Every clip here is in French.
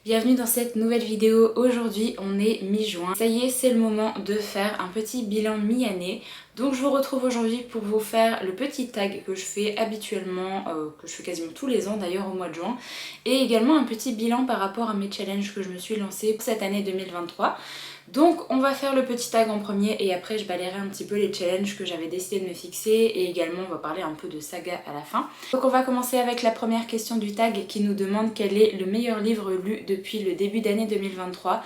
Bienvenue dans cette nouvelle vidéo. Aujourd'hui on est mi-juin. Ça y est, c'est le moment de faire un petit bilan mi-année. Donc je vous retrouve aujourd'hui pour vous faire le petit tag que je fais habituellement, que je fais quasiment tous les ans d'ailleurs au mois de juin. Et également un petit bilan par rapport à mes challenges que je me suis lancée pour cette année 2023. Donc on va faire le petit tag en premier et après je balayerai un petit peu les challenges que j'avais décidé de me fixer et également on va parler un peu de saga à la fin. Donc on va commencer avec la première question du tag qui nous demande quel est le meilleur livre lu depuis le début d'année 2023.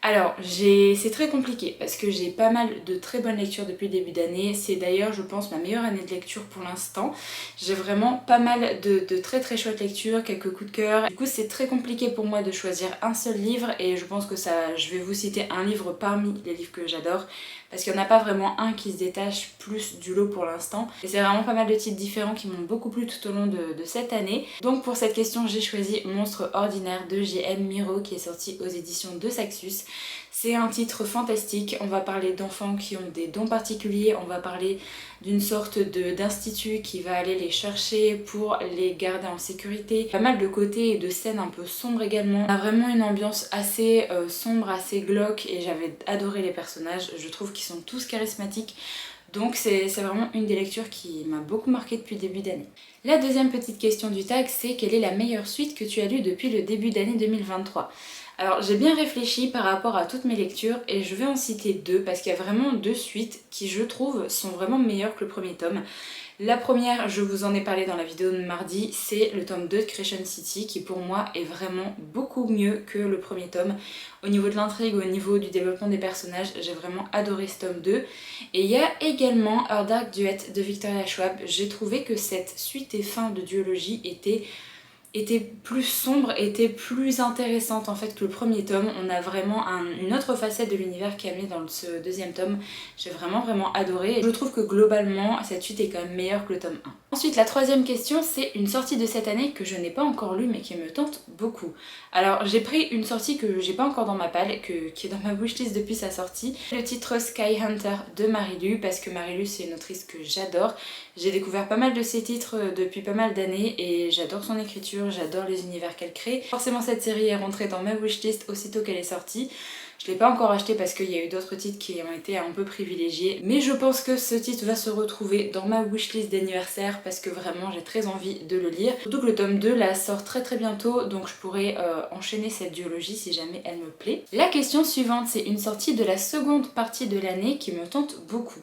Alors, c'est très compliqué parce que j'ai pas mal de très bonnes lectures depuis le début d'année. C'est d'ailleurs, je pense, ma meilleure année de lecture pour l'instant. J'ai vraiment pas mal de très très chouettes lectures, quelques coups de cœur. Du coup, c'est très compliqué pour moi de choisir un seul livre et je pense que je vais vous citer un livre parmi les livres que j'adore parce qu'il n'y en a pas vraiment un qui se détache plus du lot pour l'instant. Et c'est vraiment pas mal de titres différents qui m'ont beaucoup plu tout au long de cette année. Donc pour cette question, j'ai choisi Monstre ordinaire de J.M. Miro qui est sorti aux éditions de Saxus. C'est un titre fantastique, on va parler d'enfants qui ont des dons particuliers, on va parler d'une sorte d'institut qui va aller les chercher pour les garder en sécurité. Pas mal de côtés et de scènes un peu sombres également. On a vraiment une ambiance assez sombre, assez glauque et j'avais adoré les personnages, je trouve qu'ils sont tous charismatiques. Donc c'est vraiment une des lectures qui m'a beaucoup marquée depuis le début d'année. La deuxième petite question du tag, c'est quelle est la meilleure suite que tu as lue depuis le début d'année 2023 ? Alors j'ai bien réfléchi par rapport à toutes mes lectures et je vais en citer deux parce qu'il y a vraiment deux suites qui je trouve sont vraiment meilleures que le premier tome. La première, je vous en ai parlé dans la vidéo de mardi, c'est le tome 2 de Crescent City qui pour moi est vraiment beaucoup mieux que le premier tome. Au niveau de l'intrigue, au niveau du développement des personnages, j'ai vraiment adoré ce tome 2. Et il y a également Her Dark Duet de Victoria Schwab. J'ai trouvé que cette suite et fin de duologie était plus sombre, était plus intéressante en fait que le premier tome. On a vraiment une autre facette de l'univers qui est amenée dans ce deuxième tome. J'ai vraiment adoré et je trouve que globalement cette suite est quand même meilleure que le tome 1. Ensuite la troisième question, c'est une sortie de cette année que je n'ai pas encore lue mais qui me tente beaucoup. Alors j'ai pris une sortie que j'ai pas encore dans ma palle, qui est dans ma wishlist depuis sa sortie. Le titre Sky Hunter de Marie-Lu, parce que Marie-Lu c'est une autrice que j'adore. J'ai découvert pas mal de ses titres depuis pas mal d'années et j'adore son écriture, j'adore les univers qu'elle crée. Forcément cette série est rentrée dans ma wishlist aussitôt qu'elle est sortie. Je l'ai pas encore acheté parce qu'il y a eu d'autres titres qui ont été un peu privilégiés. Mais je pense que ce titre va se retrouver dans ma wishlist d'anniversaire parce que vraiment j'ai très envie de le lire. Surtout que le tome 2 là sort très bientôt donc je pourrais enchaîner cette duologie si jamais elle me plaît. La question suivante, c'est une sortie de la seconde partie de l'année qui me tente beaucoup.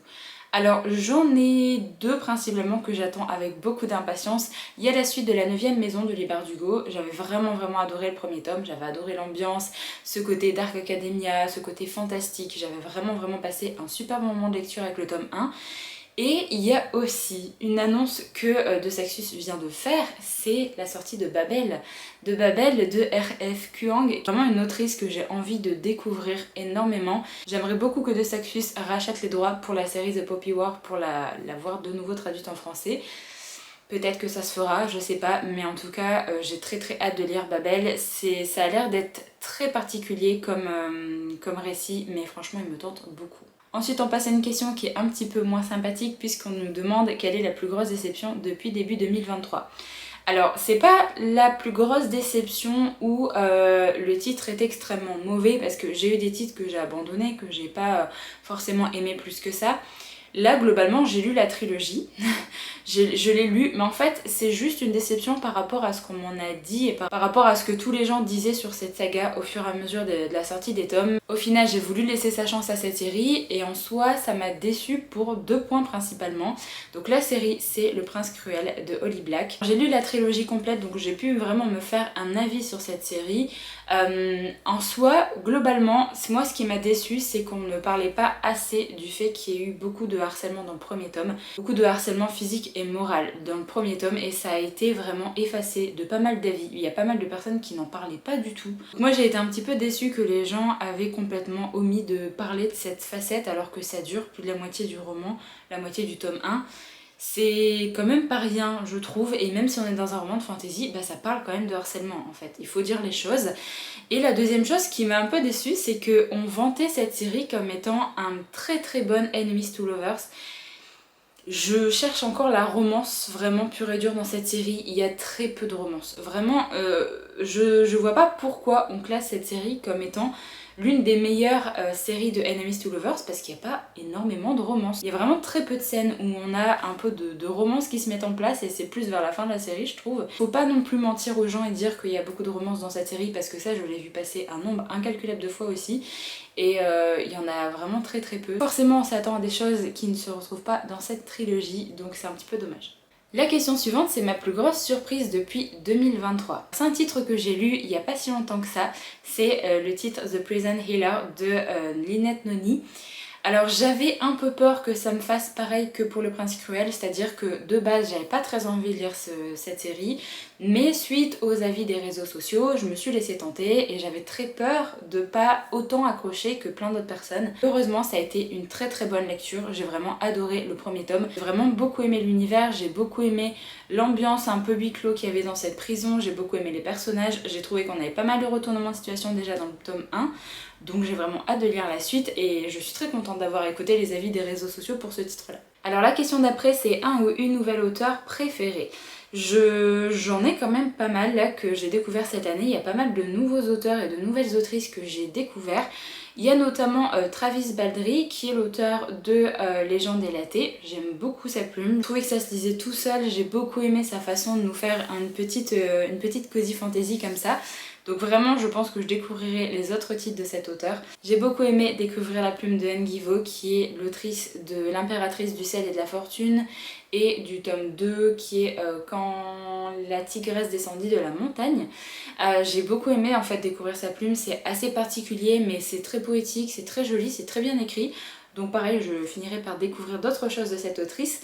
Alors j'en ai deux principalement que j'attends avec beaucoup d'impatience. Il y a la suite de la 9e maison de Lee Bardugo. J'avais vraiment adoré le premier tome, j'avais adoré l'ambiance, ce côté Dark Academia, ce côté fantastique. J'avais vraiment passé un super moment de lecture avec le tome 1. Et il y a aussi une annonce que De Saxus vient de faire, c'est la sortie de Babel de R.F. Kuang, vraiment une autrice que j'ai envie de découvrir énormément. J'aimerais beaucoup que De Saxus rachète les droits pour la série The Poppy War pour la voir de nouveau traduite en français. Peut-être que ça se fera, je sais pas, mais en tout cas j'ai très hâte de lire Babel. Ça a l'air d'être très particulier comme récit, mais franchement il me tente beaucoup. Ensuite on passe à une question qui est un petit peu moins sympathique puisqu'on nous demande quelle est la plus grosse déception depuis début 2023. Alors c'est pas la plus grosse déception où le titre est extrêmement mauvais parce que j'ai eu des titres que j'ai abandonnés, que j'ai pas forcément aimé plus que ça. Là globalement j'ai lu la trilogie, je l'ai lu, mais en fait c'est juste une déception par rapport à ce qu'on m'en a dit et par rapport à ce que tous les gens disaient sur cette saga au fur et à mesure de la sortie des tomes. Au final j'ai voulu laisser sa chance à cette série et en soi ça m'a déçue pour deux points principalement. Donc la série c'est Le Prince Cruel de Holly Black. J'ai lu la trilogie complète donc j'ai pu vraiment me faire un avis sur cette série. En soi, globalement, moi ce qui m'a déçue c'est qu'on ne parlait pas assez du fait qu'il y ait eu beaucoup de harcèlement dans le premier tome, beaucoup de harcèlement physique et moral dans le premier tome et ça a été vraiment effacé de pas mal d'avis. Il y a pas mal de personnes qui n'en parlaient pas du tout. Donc moi j'ai été un petit peu déçue que les gens avaient complètement omis de parler de cette facette alors que ça dure plus de la moitié du roman, la moitié du tome 1. C'est quand même pas rien je trouve et même si on est dans un roman de fantasy, bah ça parle quand même de harcèlement en fait, il faut dire les choses. Et la deuxième chose qui m'a un peu déçue c'est qu'on vantait cette série comme étant un très bon Enemies to Lovers. Je cherche encore la romance vraiment pure et dure dans cette série. Il y a très peu de romance. Vraiment, je vois pas pourquoi on classe cette série comme étant l'une des meilleures séries de Enemies to Lovers parce qu'il n'y a pas énormément de romance. Il y a vraiment très peu de scènes où on a un peu de romance qui se met en place et c'est plus vers la fin de la série, je trouve. Faut pas non plus mentir aux gens et dire qu'il y a beaucoup de romance dans cette série parce que ça, je l'ai vu passer un nombre incalculable de fois aussi. Et il y en a vraiment très très peu. Forcément, on s'attend à des choses qui ne se retrouvent pas dans cette trilogie, donc c'est un petit peu dommage. La question suivante, c'est ma plus grosse surprise depuis 2023. C'est un titre que j'ai lu il n'y a pas si longtemps que ça, c'est le titre The Prison Healer de Lynette Noni. Alors j'avais un peu peur que ça me fasse pareil que pour Le Prince Cruel, c'est-à-dire que de base j'avais pas très envie de lire cette série, mais suite aux avis des réseaux sociaux, je me suis laissée tenter et j'avais très peur de pas autant accrocher que plein d'autres personnes. Heureusement ça a été une très très bonne lecture, j'ai vraiment adoré le premier tome, j'ai vraiment beaucoup aimé l'univers, j'ai beaucoup aimé l'ambiance un peu huis clos qu'il y avait dans cette prison, j'ai beaucoup aimé les personnages, j'ai trouvé qu'on avait pas mal de retournements de situation déjà dans le tome 1. Donc j'ai vraiment hâte de lire la suite et je suis très contente d'avoir écouté les avis des réseaux sociaux pour ce titre-là. Alors la question d'après, c'est un ou une nouvelle auteure préférée. J'en ai quand même pas mal là que j'ai découvert cette année, il y a pas mal de nouveaux auteurs et de nouvelles autrices que j'ai découvert. Il y a notamment Travis Baldree qui est l'auteur de Légende délatée. J'aime beaucoup sa plume. Je trouvais que ça se lisait tout seul, j'ai beaucoup aimé sa façon de nous faire une petite cosy fantasy comme ça. Donc vraiment, je pense que je découvrirai les autres titres de cet auteur. J'ai beaucoup aimé découvrir la plume de Nguivo, qui est l'autrice de L'Impératrice du sel et de la fortune, et du tome 2, qui est Quand la tigresse descendit de la montagne. J'ai beaucoup aimé en fait découvrir sa plume, c'est assez particulier, mais c'est très poétique, c'est très joli, c'est très bien écrit. Donc pareil, je finirai par découvrir d'autres choses de cette autrice.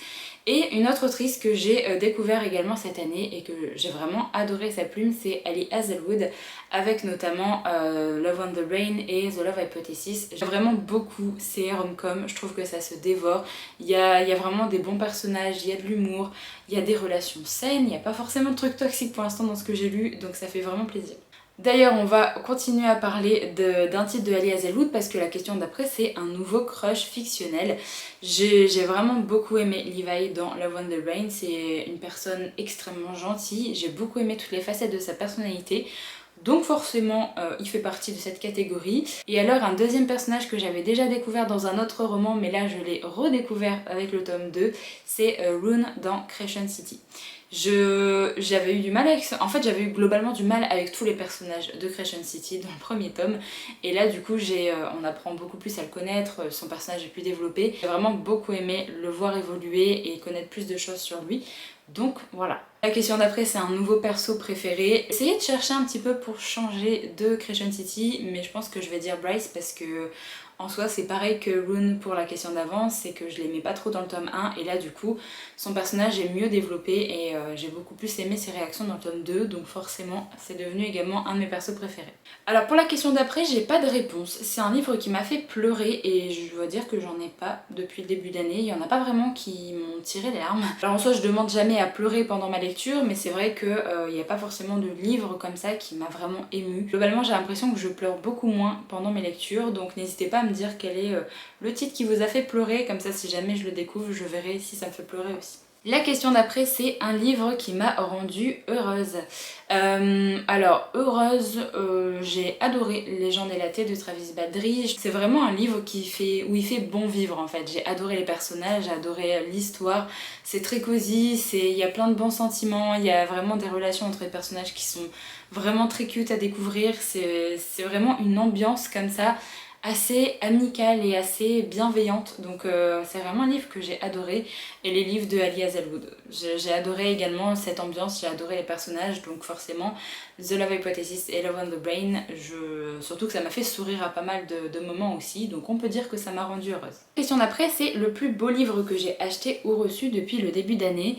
Et une autre autrice que j'ai découvert également cette année et que j'ai vraiment adoré sa plume, c'est Ali Hazelwood, avec notamment Love on the Brain et The Love Hypothesis. J'aime vraiment beaucoup ces rom-coms, je trouve que ça se dévore. Il y a vraiment des bons personnages, il y a de l'humour, il y a des relations saines, il n'y a pas forcément de trucs toxiques pour l'instant dans ce que j'ai lu, donc ça fait vraiment plaisir. D'ailleurs, on va continuer à parler d'un titre de Ali Hazelwood parce que la question d'après c'est un nouveau crush fictionnel. J'ai vraiment beaucoup aimé Levi dans Love on the Brain, c'est une personne extrêmement gentille, j'ai beaucoup aimé toutes les facettes de sa personnalité. Donc forcément, il fait partie de cette catégorie. Et alors, un deuxième personnage que j'avais déjà découvert dans un autre roman, mais là je l'ai redécouvert avec le tome 2, c'est Rune dans Crescent City. J'avais eu du mal avec ça. En fait, j'avais eu globalement du mal avec tous les personnages de Crescent City dans le premier tome. Et là, du coup, on apprend beaucoup plus à le connaître, son personnage est plus développé. J'ai vraiment beaucoup aimé le voir évoluer et connaître plus de choses sur lui. Donc voilà. La question d'après, c'est un nouveau perso préféré. Essayez de chercher un petit peu pour changer de Crescent City, mais je pense que je vais dire Bryce parce que en soi c'est pareil que Rune pour la question d'avant, c'est que je l'aimais pas trop dans le tome 1 et là du coup son personnage est mieux développé et j'ai beaucoup plus aimé ses réactions dans le tome 2, donc forcément c'est devenu également un de mes persos préférés. Alors pour la question d'après, j'ai pas de réponse. C'est un livre qui m'a fait pleurer et je dois dire que j'en ai pas depuis le début d'année. Il y en a pas vraiment qui m'ont tiré les larmes. Alors en soi je demande jamais à pleurer pendant ma lecture, mais c'est vrai que il n'y a pas forcément de livre comme ça qui m'a vraiment émue. Globalement j'ai l'impression que je pleure beaucoup moins pendant mes lectures, donc n'hésitez pas à me dire quel est le titre qui vous a fait pleurer, comme ça si jamais je le découvre je verrai si ça me fait pleurer aussi. La question d'après, c'est un livre qui m'a rendue heureuse. Alors, heureuse, j'ai adoré Légende délatée de Travis Baldree. C'est vraiment un livre où il fait bon vivre en fait. J'ai adoré les personnages, j'ai adoré l'histoire. C'est très cosy, il y a plein de bons sentiments, il y a vraiment des relations entre les personnages qui sont vraiment très cute à découvrir. C'est vraiment une ambiance comme ça, assez amicale et assez bienveillante, donc c'est vraiment un livre que j'ai adoré, et les livres de Ali Hazelwood. J'ai adoré également cette ambiance, j'ai adoré les personnages, donc forcément The Love Hypothesis et Love on the Brain, surtout que ça m'a fait sourire à pas mal de moments aussi, donc on peut dire que ça m'a rendue heureuse. Question d'après, c'est le plus beau livre que j'ai acheté ou reçu depuis le début d'année.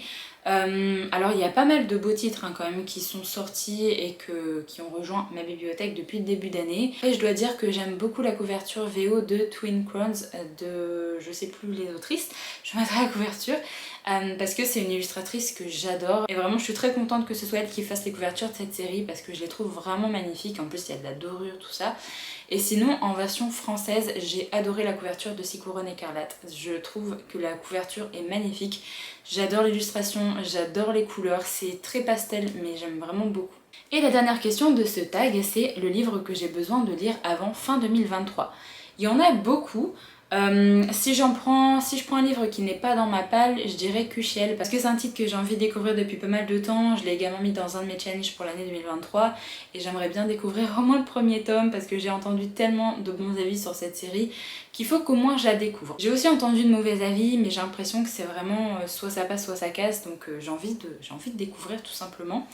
Alors il y a pas mal de beaux titres quand même qui sont sortis et qui ont rejoint ma bibliothèque depuis le début d'année. Et je dois dire que j'aime beaucoup la couverture VO de Twin Crowns de je sais plus les autrices, je mettrai la couverture parce que c'est une illustratrice que j'adore et vraiment je suis très contente que ce soit elle qui fasse les couvertures de cette série parce que je les trouve vraiment magnifiques. En plus il y a de la dorure, tout ça. Et sinon en version française j'ai adoré la couverture de Six Couronnes Écarlates. Je trouve que la couverture est magnifique, j'adore l'illustration, j'adore les couleurs, c'est très pastel mais j'aime vraiment beaucoup. Et la dernière question de ce tag, c'est le livre que j'ai besoin de lire avant fin 2023. Il y en a beaucoup. Si je prends un livre qui n'est pas dans ma palle, je dirais Kuchiel, parce que c'est un titre que j'ai envie de découvrir depuis pas mal de temps. Je l'ai également mis dans un de mes challenges pour l'année 2023 et j'aimerais bien découvrir au moins le premier tome parce que j'ai entendu tellement de bons avis sur cette série qu'il faut qu'au moins je la découvre. J'ai aussi entendu de mauvais avis mais j'ai l'impression que c'est vraiment soit ça passe soit ça casse, donc j'ai envie de découvrir tout simplement.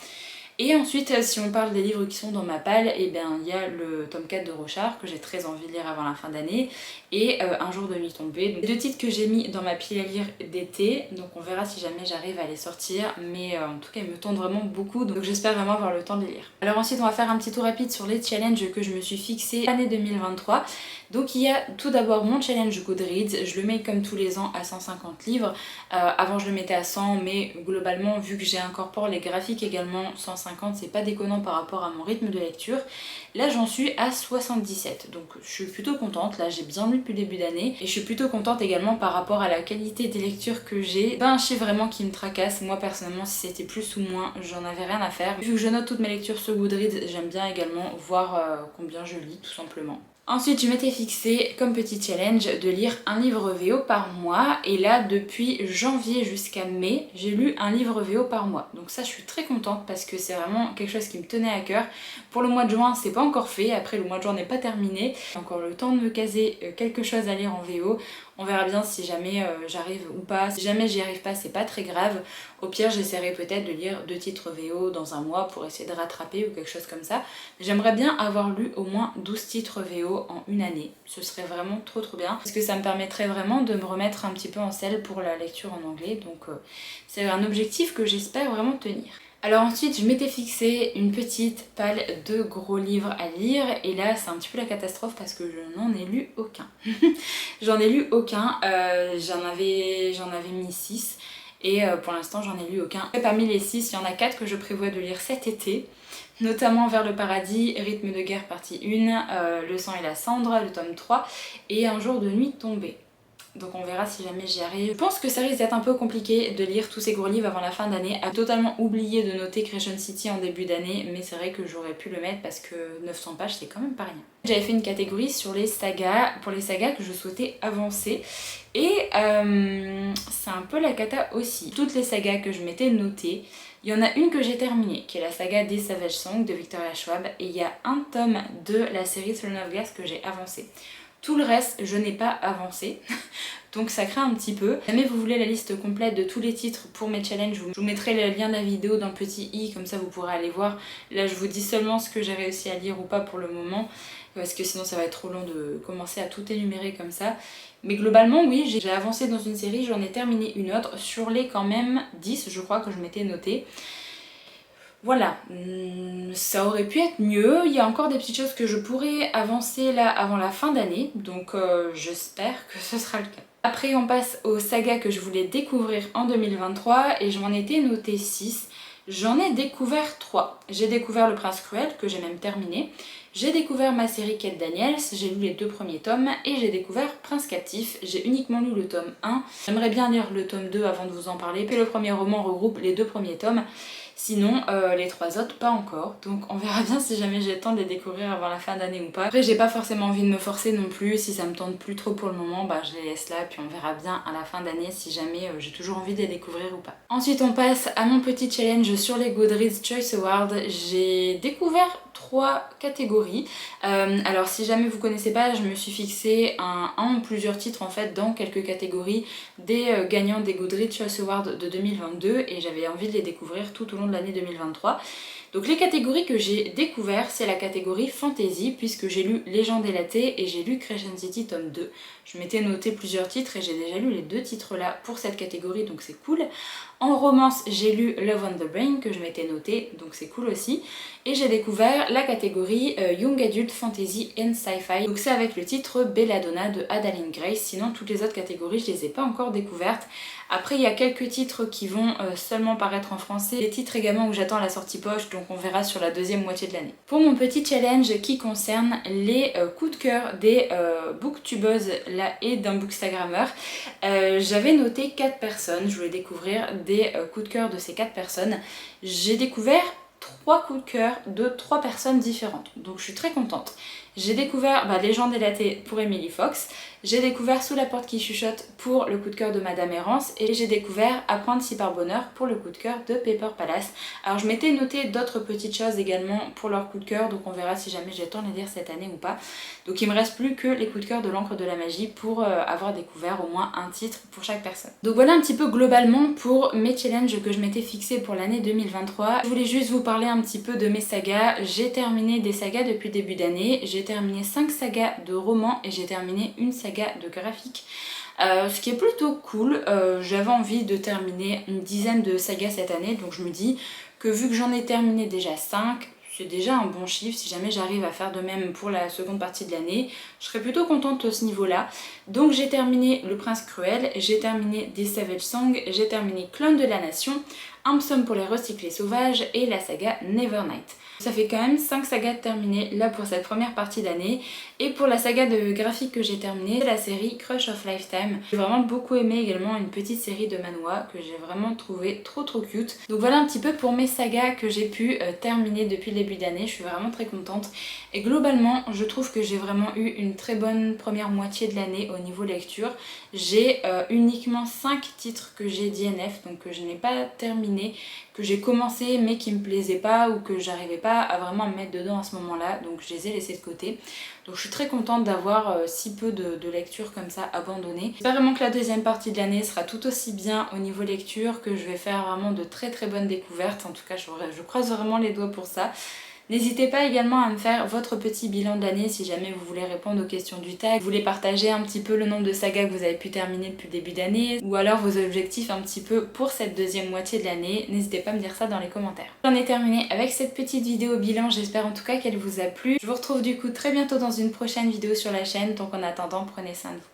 Et ensuite, si on parle des livres qui sont dans ma palle, eh bien il y a le tome 4 de Rochard que j'ai très envie de lire avant la fin d'année et Un jour de nuit tombée. Donc, les deux titres que j'ai mis dans ma pile à lire d'été, donc on verra si jamais j'arrive à les sortir, mais en tout cas ils me tentent vraiment beaucoup, donc j'espère vraiment avoir le temps de les lire. Alors ensuite on va faire un petit tour rapide sur les challenges que je me suis fixé l'année 2023. Donc il y a tout d'abord mon challenge Goodreads, je le mets comme tous les ans à 150 livres. Avant je le mettais à 100 mais globalement vu que j'incorpore les graphiques également, 150 c'est pas déconnant par rapport à mon rythme de lecture. Là j'en suis à 77, donc je suis plutôt contente, là j'ai bien lu depuis le début d'année et je suis plutôt contente également par rapport à la qualité des lectures que j'ai. Pas un chiffre vraiment qui me tracasse, moi personnellement si c'était plus ou moins j'en avais rien à faire. Vu que je note toutes mes lectures sur Goodreads, j'aime bien également voir combien je lis tout simplement. Ensuite je m'étais fixé comme petit challenge de lire un livre VO par mois et là depuis janvier jusqu'à mai j'ai lu un livre VO par mois, donc ça je suis très contente parce que c'est vraiment quelque chose qui me tenait à cœur. Pour le mois de juin c'est pas encore fait, après le mois de juin n'est pas terminé, j'ai encore le temps de me caser quelque chose à lire en VO. On verra bien si jamais j'arrive ou pas. Si jamais j'y arrive pas, c'est pas très grave. Au pire, j'essaierai peut-être de lire 2 titres VO dans un mois pour essayer de rattraper ou quelque chose comme ça. J'aimerais bien avoir lu au moins 12 titres VO en une année. Ce serait vraiment trop bien. Parce que ça me permettrait vraiment de me remettre un petit peu en selle pour la lecture en anglais. Donc c'est un objectif que j'espère vraiment tenir. Alors ensuite je m'étais fixé une petite palle de gros livres à lire et là c'est un petit peu la catastrophe parce que je n'en ai lu aucun. J'en ai lu aucun, j'en avais mis 6 et pour l'instant j'en ai lu aucun. Et parmi les 6, il y en a 4 que je prévois de lire cet été, notamment Vers le paradis, Rythme de guerre partie 1, Le sang et la cendre, le tome 3 et Un jour de nuit tombée. Donc on verra si jamais j'y arrive. Je pense que ça risque d'être un peu compliqué de lire tous ces gros livres avant la fin d'année. J'ai totalement oublié de noter Creation City en début d'année, mais c'est vrai que j'aurais pu le mettre parce que 900 pages c'est quand même pas rien. J'avais fait une catégorie sur les sagas, pour les sagas que je souhaitais avancer. Et c'est un peu la cata aussi. Toutes les sagas que je m'étais notées, il y en a une que j'ai terminée, qui est la saga des Savage Songs de Victoria Schwab, et il y a un tome de la série Throne of Glass que j'ai avancé. Tout le reste, je n'ai pas avancé, donc ça craint un petit peu. Si jamais vous voulez la liste complète de tous les titres pour mes challenges, je vous mettrai le lien de la vidéo dans le petit i, comme ça vous pourrez aller voir. Là je vous dis seulement ce que j'ai réussi à lire ou pas pour le moment, parce que sinon ça va être trop long de commencer à tout énumérer comme ça. Mais globalement oui, j'ai avancé dans une série, j'en ai terminé une autre, sur les quand même 10 je crois que je m'étais notée. Voilà, ça aurait pu être mieux, il y a encore des petites choses que je pourrais avancer là avant la fin d'année, donc j'espère que ce sera le cas. Après on passe aux sagas que je voulais découvrir en 2023 et je m'en étais noté 6. J'en ai découvert 3. J'ai découvert Le Prince Cruel, que j'ai même terminé. J'ai découvert ma série Kate Daniels, j'ai lu les 2 premiers tomes. Et j'ai découvert Prince Captif, j'ai uniquement lu le tome 1. J'aimerais bien lire le tome 2 avant de vous en parler. Puis le premier roman regroupe les 2 premiers tomes. Sinon, les 3 autres, pas encore. Donc on verra bien si jamais j'ai le temps de les découvrir avant la fin d'année ou pas. Après, j'ai pas forcément envie de me forcer non plus. Si ça me tente plus trop pour le moment, bah je les laisse là. Puis on verra bien à la fin d'année si jamais j'ai toujours envie de les découvrir ou pas. Ensuite, on passe à mon petit challenge sur les Goodreads Choice Awards. J'ai découvert 3 catégories. Alors si jamais vous connaissez pas, je me suis fixé un ou plusieurs titres en fait dans quelques catégories des gagnants des Goodreads Choice Awards de 2022 et j'avais envie de les découvrir tout au long de l'année 2023. Donc les catégories que j'ai découvert, c'est la catégorie fantasy puisque j'ai lu Légende élatée et j'ai lu Creation City tome 2. Je m'étais noté plusieurs titres et j'ai déjà lu les 2 titres là pour cette catégorie donc c'est cool. En romance, j'ai lu Love on the Brain que je m'étais noté donc c'est cool aussi. Et j'ai découvert la catégorie Young Adult Fantasy and Sci-Fi. Donc c'est avec le titre Belladonna de Adalyn Grace. Sinon toutes les autres catégories je les ai pas encore découvertes. Après il y a quelques titres qui vont seulement paraître en français. Les titres titre également où j'attends la sortie poche, donc on verra sur la deuxième moitié de l'année. Pour mon petit challenge qui concerne les coups de cœur des booktubeuses là et d'un bookstagrammeur, j'avais noté 4 personnes, je voulais découvrir des coups de cœur de ces 4 personnes. J'ai découvert 3 coups de cœur de 3 personnes différentes, donc je suis très contente. J'ai découvert Légende élatée pour Emily Fox, j'ai découvert Sous la porte qui chuchote pour le coup de cœur de Madame Errance et j'ai découvert Apprendre si par bonheur pour le coup de cœur de Paper Palace. Alors je m'étais noté d'autres petites choses également pour leur coup de cœur, donc on verra si jamais j'ai le temps de les lire cette année ou pas. Donc il me reste plus que les coups de cœur de l'encre de la magie pour avoir découvert au moins un titre pour chaque personne. Donc voilà un petit peu globalement pour mes challenges que je m'étais fixés pour l'année 2023. Je voulais juste vous parler un petit peu de mes sagas. J'ai terminé des sagas depuis le début d'année, j'ai terminé 5 sagas de romans et j'ai terminé une saga de graphique. Ce qui est plutôt cool, j'avais envie de terminer une dizaine de sagas cette année, donc je me dis que vu que j'en ai terminé déjà 5, c'est déjà un bon chiffre. Si jamais j'arrive à faire de même pour la seconde partie de l'année, je serais plutôt contente à ce niveau-là. Donc j'ai terminé Le Prince Cruel, j'ai terminé des Savage Songs, j'ai terminé Clone de la Nation, Un psaume pour les recyclés sauvages et la saga Nevernight. Ça fait quand même 5 sagas terminées là pour cette première partie d'année. Et pour la saga de graphique que j'ai terminée, c'est la série Crush of Lifetime. J'ai vraiment beaucoup aimé également une petite série de manhwa que j'ai vraiment trouvé trop cute. Donc voilà un petit peu pour mes sagas que j'ai pu terminer depuis le début d'année. Je suis vraiment très contente. Et globalement, je trouve que j'ai vraiment eu une très bonne première moitié de l'année au niveau lecture. J'ai uniquement 5 titres que j'ai DNF, donc que je n'ai pas terminé, que j'ai commencé mais qui me plaisaient pas ou que j'arrivais pas à vraiment me mettre dedans à ce moment-là, donc je les ai laissés de côté. Donc je suis très contente d'avoir si peu de lectures comme ça abandonnées. J'espère vraiment que la deuxième partie de l'année sera tout aussi bien au niveau lecture, que je vais faire vraiment de très bonnes découvertes. En tout cas, je croise vraiment les doigts pour ça. N'hésitez pas également à me faire votre petit bilan de l'année si jamais vous voulez répondre aux questions du tag, vous voulez partager un petit peu le nombre de sagas que vous avez pu terminer depuis le début d'année, ou alors vos objectifs un petit peu pour cette deuxième moitié de l'année. N'hésitez pas à me dire ça dans les commentaires. J'en ai terminé avec cette petite vidéo bilan, j'espère en tout cas qu'elle vous a plu. Je vous retrouve du coup très bientôt dans une prochaine vidéo sur la chaîne, donc en attendant, prenez soin de vous.